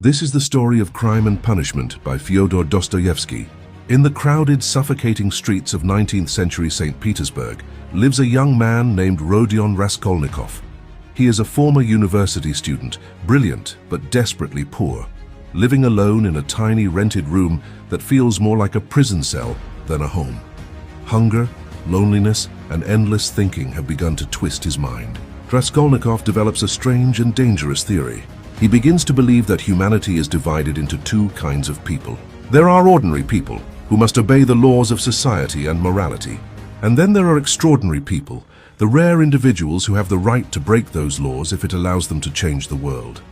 This is the story of Crime and Punishment by Fyodor Dostoevsky. In the crowded, suffocating streets of 19th century St. Petersburg lives a young man named Rodion Raskolnikov. He is a former university student, brilliant but desperately poor, living alone in a tiny rented room that feels more like a prison cell than a home. Hunger, loneliness, and endless thinking have begun to twist his mind. Raskolnikov develops a strange and dangerous theory. He begins to believe that humanity is divided into two kinds of people. There are ordinary people who must obey the laws of society and morality. And then there are extraordinary people, the rare individuals who have the right to break those laws if it allows them to change the world.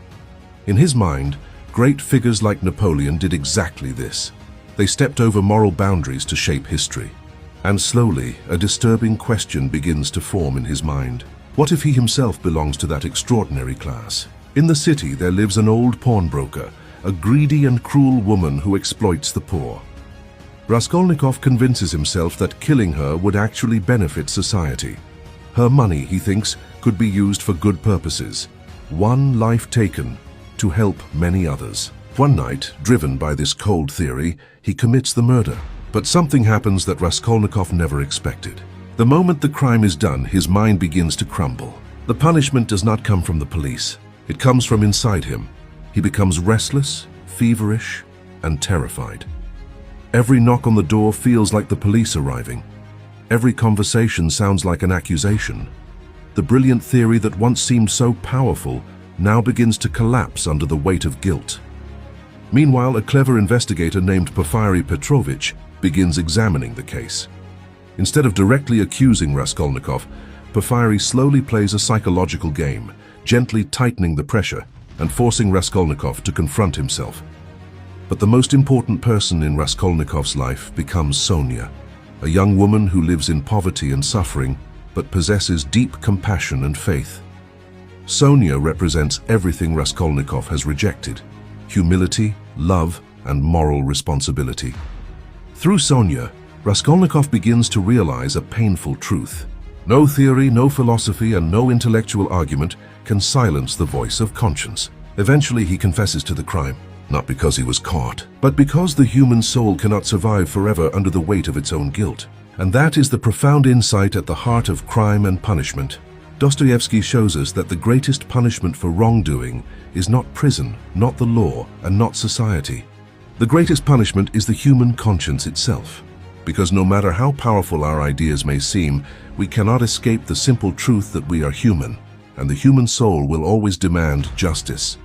In his mind, great figures like Napoleon did exactly this. They stepped over moral boundaries to shape history. And slowly, a disturbing question begins to form in his mind. What if he himself belongs to that extraordinary class? In the city, there lives an old pawnbroker, a greedy and cruel woman who exploits the poor. Raskolnikov convinces himself that killing her would actually benefit society. Her money, he thinks, could be used for good purposes. One life taken to help many others. One night, driven by this cold theory, he commits the murder. But something happens that Raskolnikov never expected. The moment the crime is done, his mind begins to crumble. The punishment does not come from the police. It comes from inside him. He becomes restless, feverish, and terrified. Every knock on the door feels like the police arriving. Every conversation sounds like an accusation. The brilliant theory that once seemed so powerful now begins to collapse under the weight of guilt. Meanwhile, a clever investigator named Porfiry Petrovich begins examining the case. Instead of directly accusing Raskolnikov, Porfiry slowly plays a psychological game, gently tightening the pressure and forcing Raskolnikov to confront himself. But the most important person in Raskolnikov's life becomes Sonia, a young woman who lives in poverty and suffering, but possesses deep compassion and faith. Sonia represents everything Raskolnikov has rejected: humility, love, and moral responsibility. Through Sonia, Raskolnikov begins to realize a painful truth. No theory, no philosophy, and no intellectual argument can silence the voice of conscience. Eventually, he confesses to the crime, not because he was caught, but because the human soul cannot survive forever under the weight of its own guilt. And that is the profound insight at the heart of Crime and Punishment. Dostoevsky shows us that the greatest punishment for wrongdoing is not prison, not the law, and not society. The greatest punishment is the human conscience itself. Because no matter how powerful our ideas may seem, we cannot escape the simple truth that we are human, and the human soul will always demand justice.